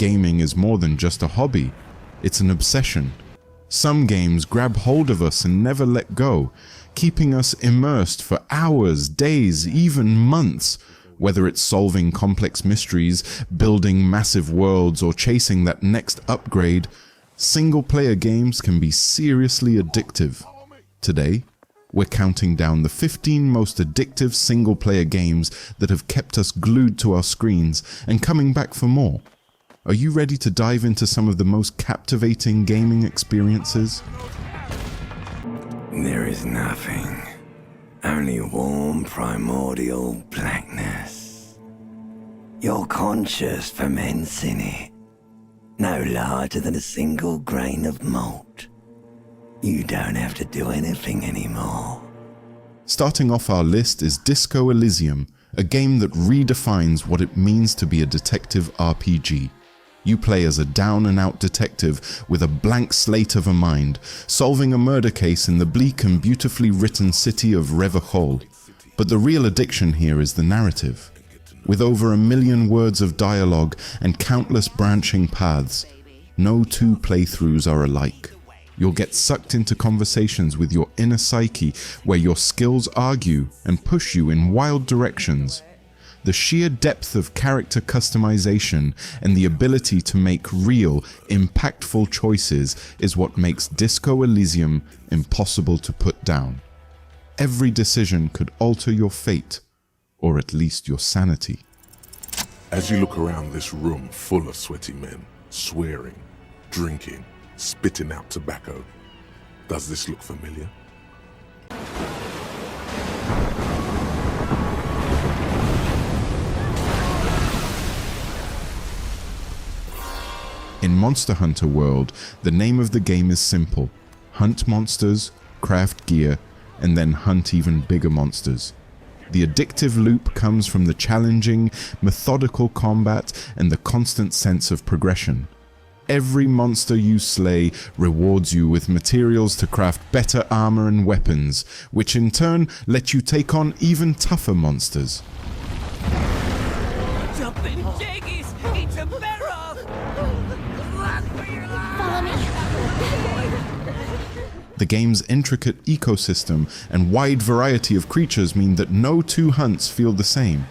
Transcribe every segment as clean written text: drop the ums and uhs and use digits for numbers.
gaming is more than just a hobby. It's an obsession. Some games grab hold of us and never let go, keeping us immersed for hours, days, even months. Whether it's solving complex mysteries, building massive worlds, or chasing that next upgrade, single-player games can be seriously addictive. Today, we're counting down the 15 most addictive single-player games that have kept us glued to our screens and coming back for more. Are you ready to dive into some of the most captivating gaming experiences? There is nothing, only warm primordial blackness. Your conscience ferments in it, no larger than a single grain of malt. You don't have to do anything anymore. Starting off our list is Disco Elysium, a game that redefines what it means to be a detective RPG. You play as a down-and-out detective with a blank slate of a mind, solving a murder case in the bleak and beautifully written city of Revachol. But the real addiction here is the narrative. With over 1 million words of dialogue and countless branching paths, no two playthroughs are alike. You'll get sucked into conversations with your inner psyche where your skills argue and push you in wild directions. The sheer depth of character customization and the ability to make real, impactful choices is what makes Disco Elysium impossible to put down. Every decision could alter your fate, or at least your sanity. As you look around this room full of sweaty men, swearing, drinking, spitting out tobacco, does this look familiar? In Monster Hunter World, the name of the game is simple: hunt monsters, craft gear, and then hunt even bigger monsters. The addictive loop comes from the challenging, methodical combat and the constant sense of progression. Every monster you slay rewards you with materials to craft better armor and weapons, which in turn let you take on even tougher monsters. Jumping jaggies! It's a barrel! Run for your life! Follow me! The game's intricate ecosystem and wide variety of creatures mean that no two hunts feel the same.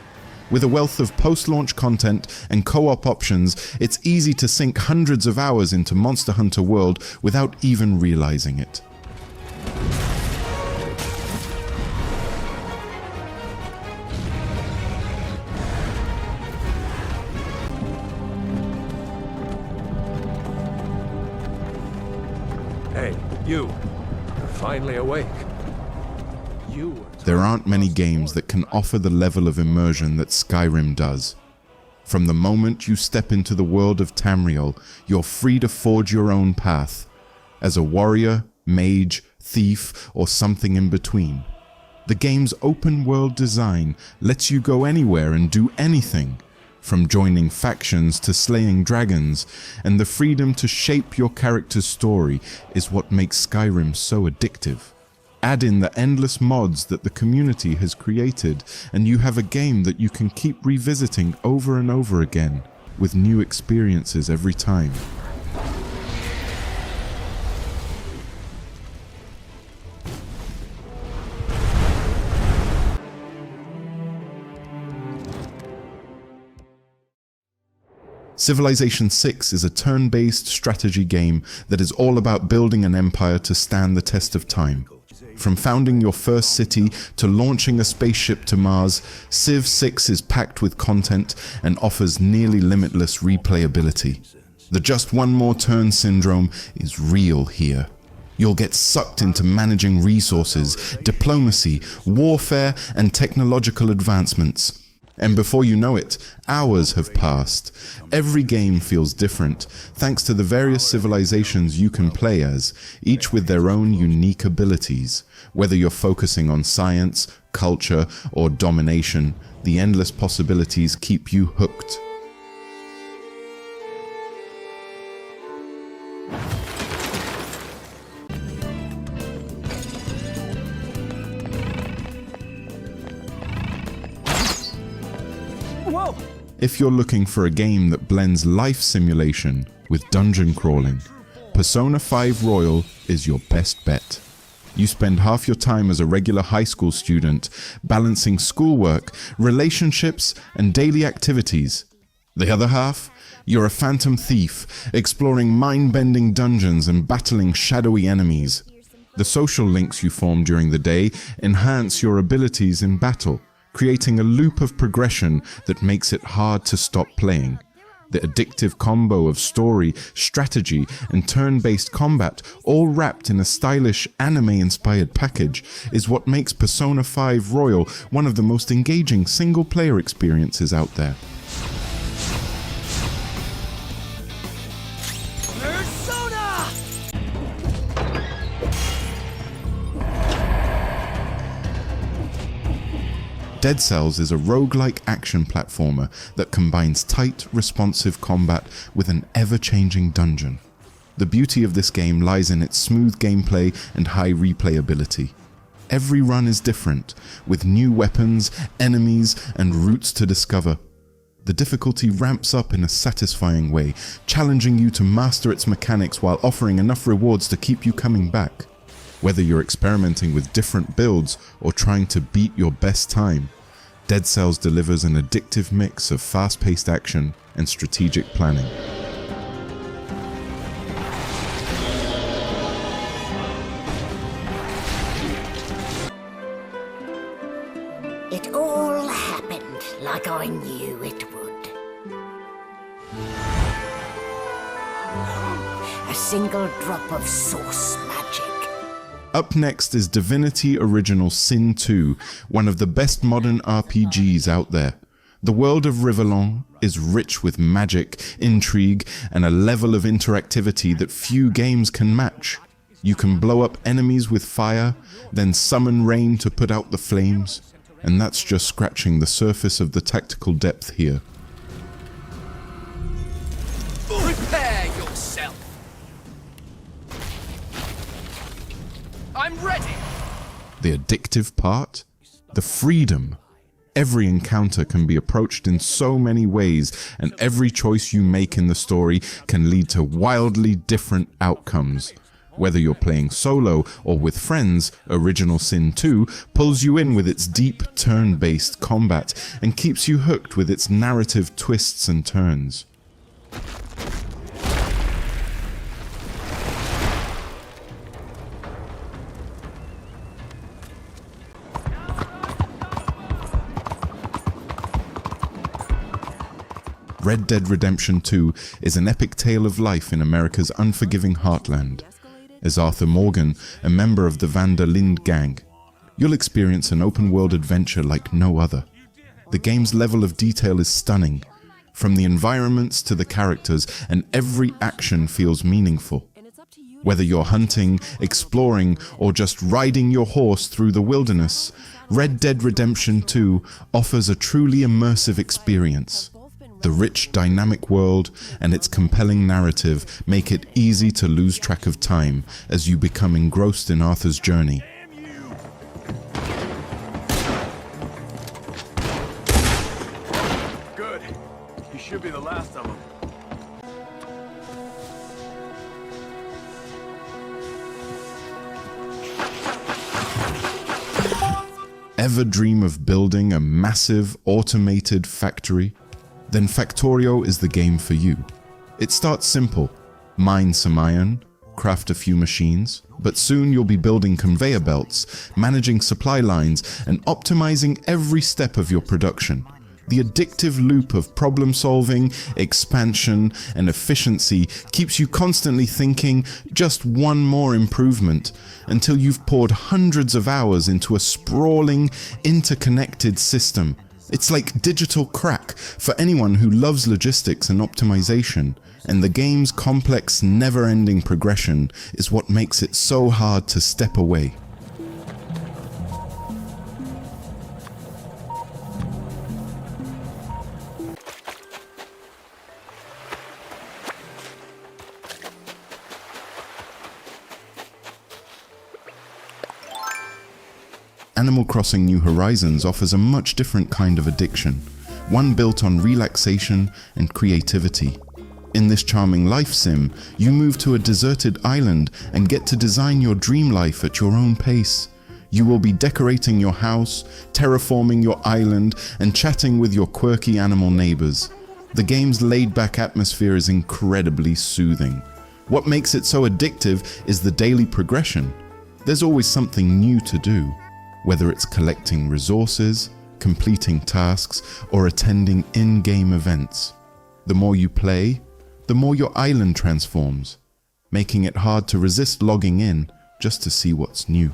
With a wealth of post-launch content and co-op options, it's easy to sink hundreds of hours into Monster Hunter World without even realizing it. Hey, you. You're finally awake. There aren't many games that can offer the level of immersion that Skyrim does. From the moment you step into the world of Tamriel, you're free to forge your own path, as a warrior, mage, thief, or something in between. The game's open-world design lets you go anywhere and do anything, from joining factions to slaying dragons, and the freedom to shape your character's story is what makes Skyrim so addictive. Add in the endless mods that the community has created, and you have a game that you can keep revisiting over and over again, with new experiences every time. Civilization 6 is a turn-based strategy game that is all about building an empire to stand the test of time. From founding your first city to launching a spaceship to Mars, Civ 6 is packed with content and offers nearly limitless replayability. The just one more turn syndrome is real here. You'll get sucked into managing resources, diplomacy, warfare, and technological advancements. And before you know it, hours have passed. Every game feels different, thanks to the various civilizations you can play as, each with their own unique abilities. Whether you're focusing on science, culture, or domination, the endless possibilities keep you hooked. If you're looking for a game that blends life simulation with dungeon crawling, Persona 5 Royal is your best bet. You spend half your time as a regular high school student balancing schoolwork, relationships, and daily activities. The other half, you're a phantom thief, exploring mind-bending dungeons and battling shadowy enemies. The social links you form during the day enhance your abilities in battle, creating a loop of progression that makes it hard to stop playing. The addictive combo of story, strategy, and turn-based combat, all wrapped in a stylish anime-inspired package, is what makes Persona 5 Royal one of the most engaging single-player experiences out there. Dead Cells is a roguelike action platformer that combines tight, responsive combat with an ever-changing dungeon. The beauty of this game lies in its smooth gameplay and high replayability. Every run is different, with new weapons, enemies, and routes to discover. The difficulty ramps up in a satisfying way, challenging you to master its mechanics while offering enough rewards to keep you coming back. Whether you're experimenting with different builds or trying to beat your best time, Dead Cells delivers an addictive mix of fast-paced action and strategic planning. It all happened like I knew it would. A single drop of source magic. Up next is Divinity Original Sin 2, one of the best modern RPGs out there. The world of Rivellon is rich with magic, intrigue, and a level of interactivity that few games can match. You can blow up enemies with fire, then summon rain to put out the flames, and that's just scratching the surface of the tactical depth here. Prepare yourself. I'm ready. The addictive part? The freedom. Every encounter can be approached in so many ways, and every choice you make in the story can lead to wildly different outcomes. Whether you're playing solo or with friends, Original Sin 2 pulls you in with its deep turn-based combat and keeps you hooked with its narrative twists and turns. Red Dead Redemption 2 is an epic tale of life in America's unforgiving heartland. As Arthur Morgan, a member of the Van der Linde gang, you'll experience an open-world adventure like no other. The game's level of detail is stunning, from the environments to the characters, and every action feels meaningful. Whether you're hunting, exploring, or just riding your horse through the wilderness, Red Dead Redemption 2 offers a truly immersive experience. The rich, dynamic world and its compelling narrative make it easy to lose track of time as you become engrossed in Arthur's journey. Good. He should be the last of them. Ever dream of building a massive, automated factory? Then Factorio is the game for you. It starts simple. Mine some iron, craft a few machines, but soon you'll be building conveyor belts, managing supply lines, and optimizing every step of your production. The addictive loop of problem solving, expansion, and efficiency keeps you constantly thinking just one more improvement until you've poured hundreds of hours into a sprawling, interconnected system. It's like digital crack for anyone who loves logistics and optimization, and the game's complex, never-ending progression is what makes it so hard to step away. Animal Crossing New Horizons offers a much different kind of addiction. one built on relaxation and creativity. In this charming life sim, you move to a deserted island and get to design your dream life at your own pace. You will be decorating your house, terraforming your island, and chatting with your quirky animal neighbors. The game's laid-back atmosphere is incredibly soothing. What makes it so addictive is the daily progression. There's always something new to do, whether it's collecting resources, completing tasks, or attending in-game events. The more you play, the more your island transforms, making it hard to resist logging in just to see what's new.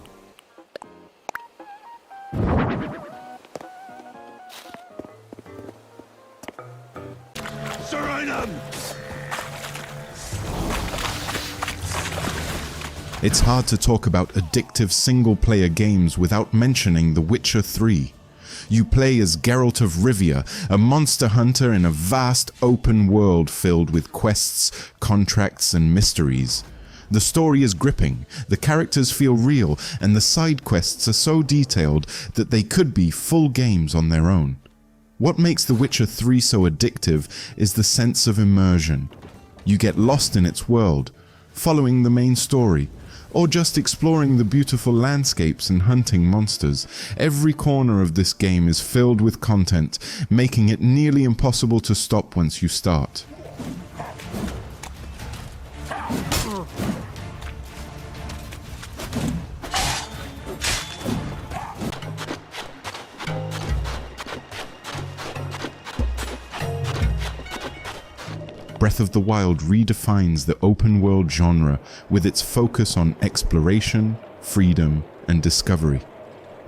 It's hard to talk about addictive single-player games without mentioning The Witcher 3. You play as Geralt of Rivia, a monster hunter in a vast open world filled with quests, contracts, and mysteries. The story is gripping, the characters feel real, and the side quests are so detailed that they could be full games on their own. What makes The Witcher 3 so addictive is the sense of immersion. You get lost in its world, following the main story, or just exploring the beautiful landscapes and hunting monsters. Every corner of this game is filled with content, making it nearly impossible to stop once you start. Breath of the Wild redefines the open-world genre with its focus on exploration, freedom, and discovery.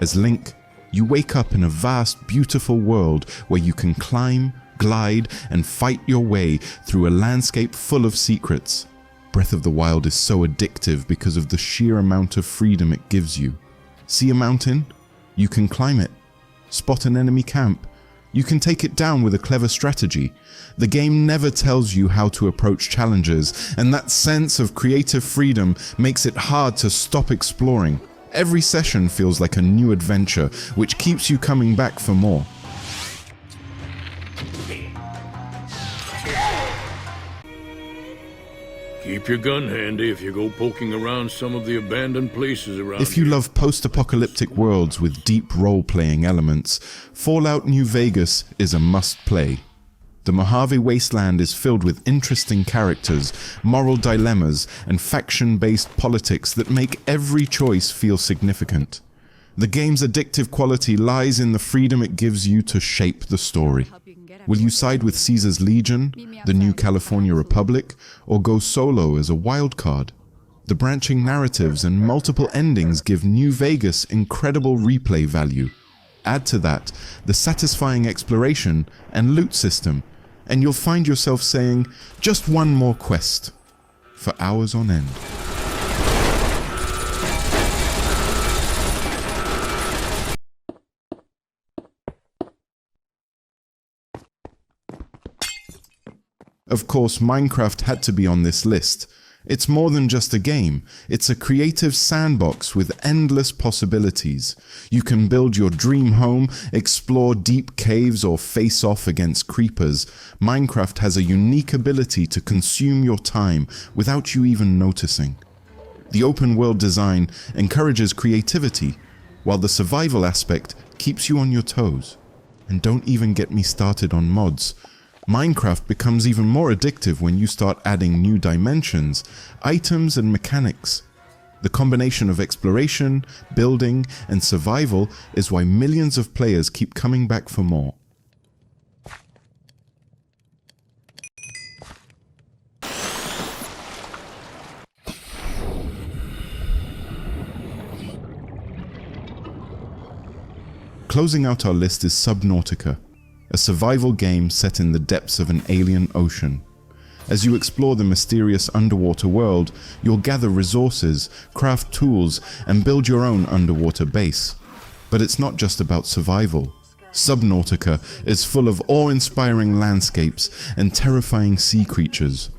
As Link, you wake up in a vast, beautiful world where you can climb, glide, and fight your way through a landscape full of secrets. Breath of the Wild is so addictive because of the sheer amount of freedom it gives you. See a mountain? You can climb it. Spot an enemy camp? You can take it down with a clever strategy. The game never tells you how to approach challenges, and that sense of creative freedom makes it hard to stop exploring. Every session feels like a new adventure, which keeps you coming back for more. Keep your gun handy if you go poking around some of the abandoned places around If you here. love post-apocalyptic worlds with deep role-playing elements, Fallout New Vegas is a must-play. The Mojave Wasteland is filled with interesting characters, moral dilemmas, and faction-based politics that make every choice feel significant. The game's addictive quality lies in the freedom it gives you to shape the story. Will you side with Caesar's Legion, the New California Republic, or go solo as a wild card? The branching narratives and multiple endings give New Vegas incredible replay value. Add to that the satisfying exploration and loot system, and you'll find yourself saying, just one more quest, for hours on end. Of course, Minecraft had to be on this list. It's more than just a game, it's a creative sandbox with endless possibilities. You can build your dream home, explore deep caves, or face off against creepers. Minecraft has a unique ability to consume your time without you even noticing. The open world design encourages creativity, while the survival aspect keeps you on your toes. And don't even get me started on mods. Minecraft becomes even more addictive when you start adding new dimensions, items, and mechanics. The combination of exploration, building, and survival is why millions of players keep coming back for more. Closing out our list is Subnautica, a survival game set in the depths of an alien ocean. As you explore the mysterious underwater world, you'll gather resources, craft tools, and build your own underwater base. But it's not just about survival. Subnautica is full of awe-inspiring landscapes and terrifying sea creatures.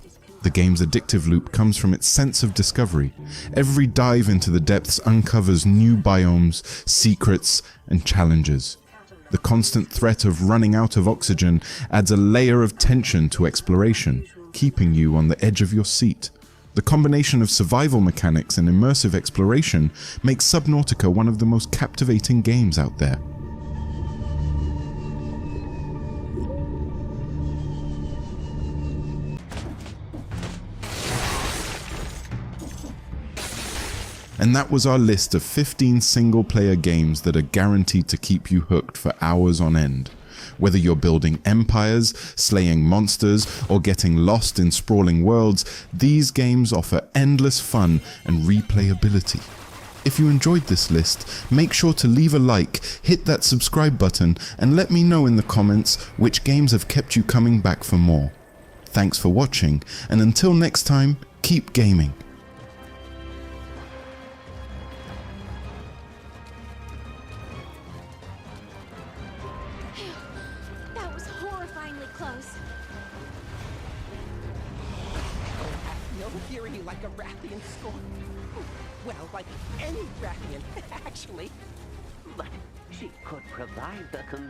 The game's addictive loop comes from its sense of discovery. Every dive into the depths uncovers new biomes, secrets, and challenges. The constant threat of running out of oxygen adds a layer of tension to exploration, keeping you on the edge of your seat. The combination of survival mechanics and immersive exploration makes Subnautica one of the most captivating games out there. And that was our list of 15 single-player games that are guaranteed to keep you hooked for hours on end. Whether you're building empires, slaying monsters, or getting lost in sprawling worlds, these games offer endless fun and replayability. If you enjoyed this list, make sure to leave a like, hit that subscribe button, and let me know in the comments which games have kept you coming back for more. Thanks for watching, and until next time, keep gaming. That was horrifyingly close. No fury like a Rathian scorn. Well, like any Rathian, actually. But she could provide the